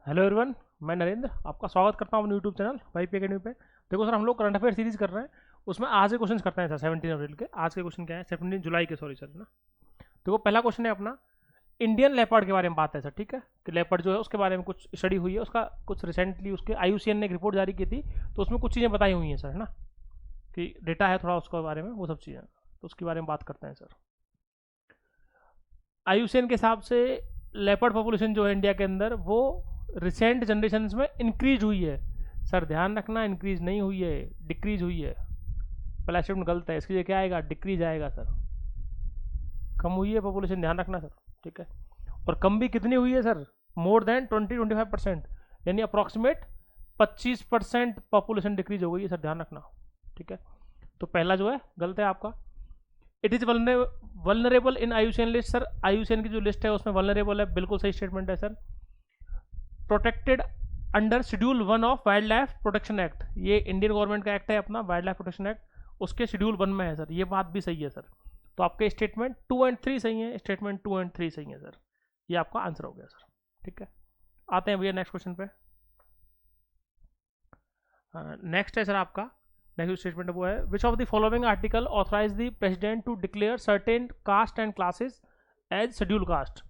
Hello everyone, मैं नरेंद्र आपका स्वागत करता हूँ अपने यूट्यूब चैनल वाईपी अकेडमी पे। देखो सर, हम लोग करंट अफेयर सीरीज कर रहे हैं। उसमें आज के क्वेश्चन करते हैं सर 17 अप्रैल के। आज के क्वेश्चन क्या है, 17 जुलाई के, सॉरी सर, है ना। देखो पहला क्वेश्चन है अपना, इंडियन लेपर्ड के बारे में बात है सर, ठीक है। कि लेपर्ड जो है उसके बारे में कुछ स्टडी हुई है, उसका कुछ रिसेंटली उसके IUCN ने एक रिपोर्ट जारी की थी, तो उसमें कुछ चीज़ें बताई हुई हैं सर, है ना। कि डेटा है थोड़ा उसके बारे में, वो सब चीज़ें, तो उसके बारे में बात करते हैं सर। IUCN के हिसाब से लेपर्ड पॉपुलेशन जो है इंडिया के अंदर, वो रिसेंट जनरेशन में इंक्रीज हुई है सर। ध्यान रखना, इंक्रीज नहीं हुई है, डिक्रीज हुई है। पहला स्टेटमेंट गलत है, इसके लिए क्या आएगा, डिक्रीज आएगा सर। कम हुई है पॉपुलेशन, ध्यान रखना सर, ठीक है। और कम भी कितनी हुई है सर, मोर देन 20-25%, यानी अप्रॉक्सीमेट 25% पॉपुलेशन डिक्रीज हो गई है सर, ध्यान रखना, ठीक है। तो पहला जो है गलत है आपका। It is vulnerable in IUCN list sir. IUCN की जो लिस्ट है उसमें वल्नरेबल है, बिल्कुल सही स्टेटमेंट है sir. Protected under schedule 1 of wild life protection act, ये इंडियन गवर्नमेंट का एक्ट है अपना, वाइल्ड लाइफ प्रोटेक्शन एक्ट, उसके शेड्यूल 1 में है सर। ये बात भी सही है सर। तो आपके स्टेटमेंट 2 एंड 3 सही है, स्टेटमेंट 2 एंड 3 सही है सर। ये आपका आंसर हो गया सर, ठीक है। आते हैं भैया नेक्स्ट क्वेश्चन पे। नेक्स्ट है सर आपका, नेक्स्ट स्टेटमेंट वो है, which of the following article authorize the president to declare certain caste and classes as schedule caste.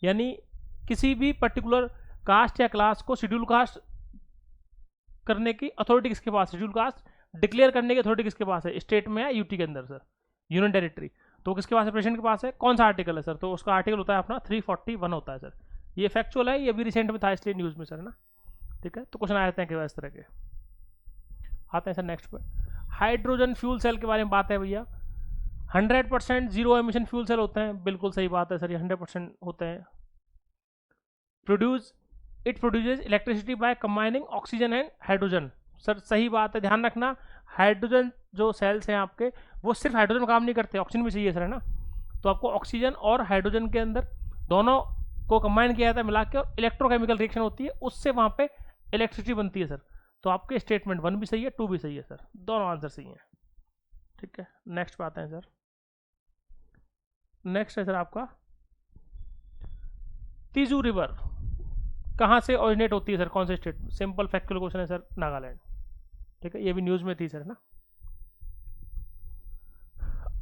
यानी किसी भी पर्टिकुलर कास्ट या क्लास को शेड्यूल कास्ट करने की अथॉरिटी किसके पास है, शेड्यूल कास्ट डिक्लेयर करने की अथॉरिटी किसके पास है, स्टेट में या यूटी के अंदर सर, यूनियन टेरिटरी। तो किसके पास है, प्रेसिडेंट के पास है। कौन सा आर्टिकल है सर, तो उसका आर्टिकल होता है अपना 341 होता है सर। ये फैक्चुअल है, ये भी रिसेंट में था इसलिए न्यूज़ में सर, है ना, ठीक है। तो क्वेश्चन आ जाते हैं इस तरह के। आते हैं सर नेक्स्ट पे, हाइड्रोजन फ्यूल सेल के बारे में बात है भैया। 100% जीरो एमिशन फ्यूल सेल होते हैं, बिल्कुल सही बात है सर, ये 100% होते हैं। Produce it produces electricity by combining oxygen and hydrogen, sir सही बात है, ध्यान रखना। हाइड्रोजन जो सेल्स हैं आपके, वो सिर्फ हाइड्रोजन में काम नहीं करते, ऑक्सीजन भी चाहिए सर, है ना। तो आपको ऑक्सीजन और हाइड्रोजन के अंदर दोनों को कंबाइन किया जाता है मिला के, और इलेक्ट्रोकेमिकल रिएक्शन होती है, उससे वहाँ पे इलेक्ट्रिसिटी बनती है सर। तो आपके स्टेटमेंट 1 भी सही है, 2 भी सही है सर, दोनों आंसर सही हैं, ठीक है। नेक्स्ट पे आते हैं सर। नेक्स्ट है सर आपका, तीजू रिवर कहाँ से ओरिजिनेट होती है सर, कौन से स्टेट। सिंपल फैक्चुअल क्वेश्चन है सर, नागालैंड, ठीक है। ये भी न्यूज़ में थी सर, ना।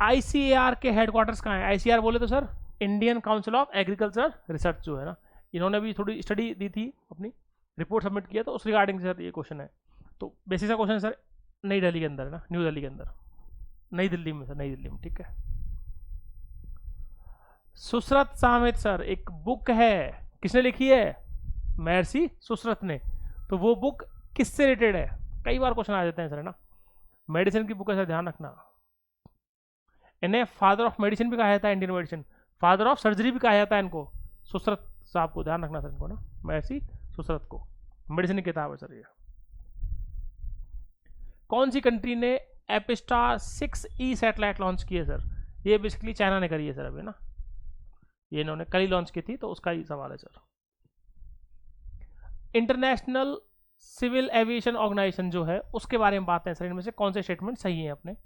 ICAR के हेडक्वार्टर्स कहाँ है। ICAR बोले तो sir Indian council of agriculture research जो है ना, इन्होंने भी थोड़ी स्टडी दी थी, अपनी रिपोर्ट सबमिट किया, तो उस रिगार्डिंग सर ये क्वेश्चन है। तो बेसिक सा क्वेश्चन है सर, नई दिल्ली के अंदर है ना, न्यू दिल्ली के अंदर, नई दिल्ली में सर, नई दिल्ली में, ठीक है। सुसरत सामित सर एक बुक है, किसने लिखी है, महर्षि सुसरत ने। तो वो बुक किससे रिलेटेड है, कई बार क्वेश्चन आ जाते हैं सर, है ना। मेडिसिन की बुक है सर, ध्यान रखना। इन्हें फादर ऑफ मेडिसिन भी कहा जाता है, Indian medicine, father of surgery भी कहा जाता है इनको, सुसरत साहब को, ध्यान रखना सर इनको ना, महर्षि सुसरत को। मेडिसिन की किताब है सर ये। कौन सी कंट्री ने एपिस्टार 6E सैटेलाइट लॉन्च की है सर। ये बेसिकली चाइना ने करी है सर अभी ना, ये इन्होंने कल ही लॉन्च की थी, तो उसका ही सवाल है sir. International civil aviation organization जो है, उसके बारे में बात है सर, इनमें से कौन से स्टेटमेंट सही है अपने।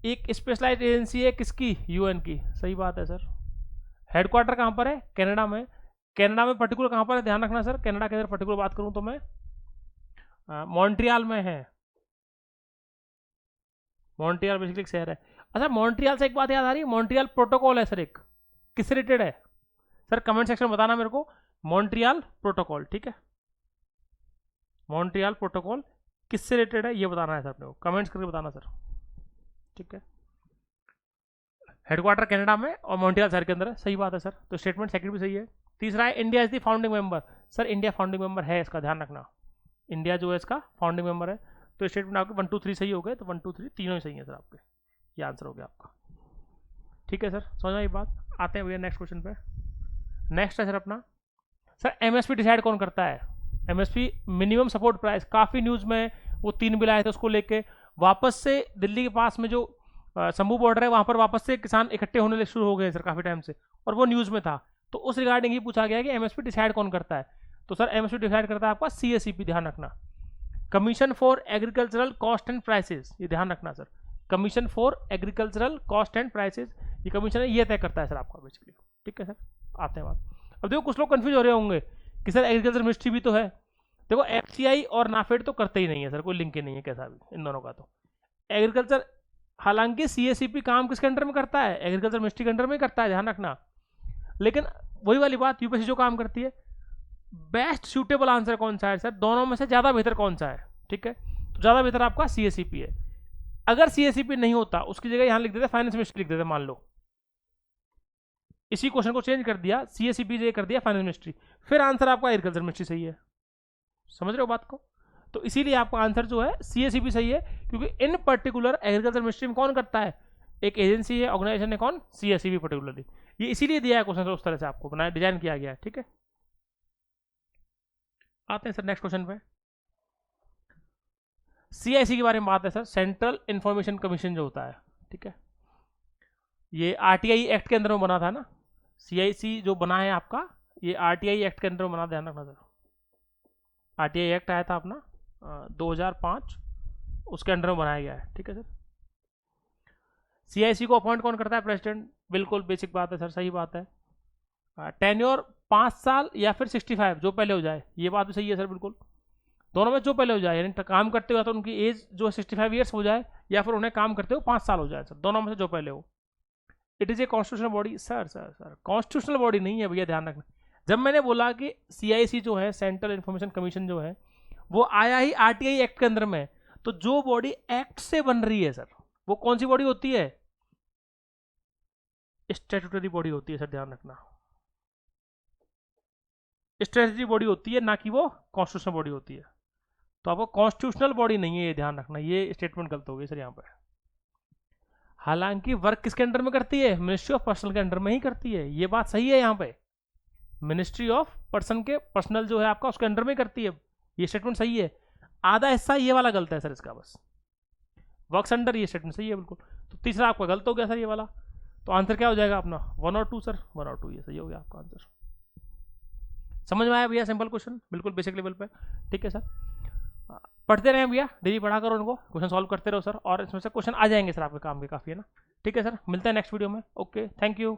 एक स्पेशलाइज्ड एजेंसी है किसकी, UN की, सही बात है सर। हेडक्वार्टर कहाँ पर है, कनाडा में। कनाडा में पर्टिकुलर कहाँ पर है, ध्यान रखना सर, कनाडा के अंदर पर्टिकुलर बात करूँ तो मैं मॉन्ट्रियल में है। मॉन्ट्रियल बेसिकली एक शहर है। अच्छा, मॉन्ट्रियल से एक बात याद आ रही है, मॉन्ट्रियल प्रोटोकॉल है सर एक, किससे रिलेटेड है सर, कमेंट सेक्शन में बताना मेरे को। मॉन्ट्रियल प्रोटोकॉल, ठीक है, मॉन्ट्रियल प्रोटोकॉल किससे रिलेटेड है ये बताना है सर अपने को, कमेंट्स करके बताना सर, ठीक है। हेडक्वार्टर कनाडा में और मॉन्ट्रियल शहर के अंदर है, सही बात है सर। तो स्टेटमेंट सेकंड भी सही है। तीसरा है, India is the founding member, sir India founding member है इसका, ध्यान रखना, इंडिया जो है इसका फाउंडिंग मेंबर है। तो स्टेटमेंट आपके 1 2 3 सही हो गए, तो 1 2 3 तीनों ही सही है सर आपके, ये आंसर हो गया आपका, ठीक है सर, समझ में आई बात। आते हैं भैया नेक्स्ट क्वेश्चन पे। नेक्स्ट है सर अपना, सर MSP डिसाइड कौन करता है। MSP मिनिमम सपोर्ट प्राइस, काफ़ी न्यूज़ में वो 3 बिल आए थे, उसको लेके वापस से दिल्ली के पास में जो शंभू बॉर्डर है, वहाँ पर वापस से किसान इकट्ठे होने शुरू हो गए सर काफ़ी टाइम से, और वो न्यूज़ में था। तो उस रिगार्डिंग ही पूछा गया कि MSP डिसाइड कौन करता है। तो सर MSP डिसाइड करता है आपका CACP, ध्यान रखना, commission for agricultural cost and prices, ये ध्यान रखना sir, commission for agricultural cost and prices, ये कमीशन है, ये तय करता है सर आपका बेसिकली, ठीक है सर। आते हैं बात, अब देखो कुछ लोग कंफ्यूज हो रहे होंगे कि सर एग्रीकल्चर मिनिस्ट्री भी तो है। देखो एफसीआई और नाफेड तो करते ही नहीं है सर, कोई लिंक ही नहीं है कैसा भी इन दोनों का। तो एग्रीकल्चर, हालांकि सीएसईपी काम किसके अंडर में करता है, एग्रीकल्चर मिनिस्ट्री के अंडर में करता है, ध्यान रखना। लेकिन वही वाली बात, यूपीएससी जो काम करती है, बेस्ट सूटेबल आंसर कौन सा है सर, दोनों में से ज़्यादा बेहतर कौन सा है, ठीक है, तो ज़्यादा बेहतर आपका सीएसईपी है। अगर सीएसईपी नहीं होता उसकी जगह यहाँ लिख देते फाइनेंस मिनिस्ट्री लिख देते, मान लो इसी क्वेश्चन को चेंज कर दिया, सीएसईपी जगह कर दिया फाइनेंस मिनिस्ट्री, फिर आंसर आपका एग्रीकल्चर मिनिस्ट्री सही है। समझ रहे हो बात को? तो इसीलिए आपका आंसर जो है सीएसईपी सही है, क्योंकि इन पर्टिकुलर एग्रीकल्चर मिनिस्ट्री में कौन करता है, एक एजेंसी है, ऑर्गेनाइजेशन है, कौन, सीएसईबी पर्टिकुलरली। ये इसीलिए दिया है क्वेश्चन, उस तरह से आपको बनाया, डिजाइन किया गया है, ठीक है। आते हैं सर नेक्स्ट क्वेश्चन पे। सीआईसी के बारे में बात है सर, सेंट्रल इंफॉर्मेशन कमीशन जो होता है, ठीक है, ये आरटीआई एक्ट के अंदर में बना था ना, सीआईसी जो बना है आपका, ये आरटीआई एक्ट के अंदर में बना, ध्यान रखना सर। आरटीआई एक्ट आया था अपना 2005, उसके अंडर में बनाया गया है, ठीक है सर। सीआईसी को अपॉइंट कौन करता है, प्रेसिडेंट, बिल्कुल बेसिक बात है सर, सही बात है। टेन्योर 5 साल या फिर 65, जो पहले हो जाए, ये बात भी सही है सर, बिल्कुल दोनों में जो पहले हो जाए, यानी काम करते हुए तो उनकी एज जो 65 ईयर्स हो जाए, या फिर उन्हें काम करते हुए 5 साल हो जाए सर, दोनों में से जो पहले हो। It is a constitutional body sir, constitutional body नहीं है भैया, ध्यान रखना। जब मैंने बोला कि सीआईसी जो है, सेंट्रल इंफॉर्मेशन कमीशन जो है, वो आया ही आरटीआई एक्ट के अंदर में, तो जो बॉडी एक्ट से बन रही है सर, वो कौन सी बॉडी होती है, स्टैट्यूटरी बॉडी होती है सर, ध्यान रखना, स्टैट्यूटरी बॉडी होती है, ना कि वो कॉन्स्टिट्यूशनल बॉडी होती है। तो आपको कॉन्स्टिट्यूशनल बॉडी नहीं है, ये ध्यान रखना, ये स्टेटमेंट गलत हो गई सर यहाँ पर। हालांकि वर्क किसके अंडर में करती है, मिनिस्ट्री ऑफ पर्सनल के अंडर में ही करती है, ये बात सही है यहाँ पे, मिनिस्ट्री ऑफ पर्सन के, पर्सनल जो है आपका उसके अंडर में करती है, ये स्टेटमेंट सही है। आधा हिस्सा ये वाला गलत है सर इसका, बस वर्क्स अंडर, ये स्टेटमेंट सही है बिल्कुल। तो तीसरा आपका गलत हो गया सर ये वाला। तो आंसर क्या हो जाएगा अपना, 1 और 2 सर, 1 और 2 ये सही हो गया आपका आंसर। समझ में आया भैया, सिंपल क्वेश्चन, बिल्कुल बेसिक लेवल पे, ठीक है सर। पढ़ते रहे भैया, डेली पढ़ा करो उनको, क्वेश्चन सॉल्व करते रहो सर, और इसमें से क्वेश्चन आ जाएंगे सर आपके काम के काफ़ी, है ना। ठीक है सर, मिलते हैं नेक्स्ट वीडियो में, ओके, थैंक यू।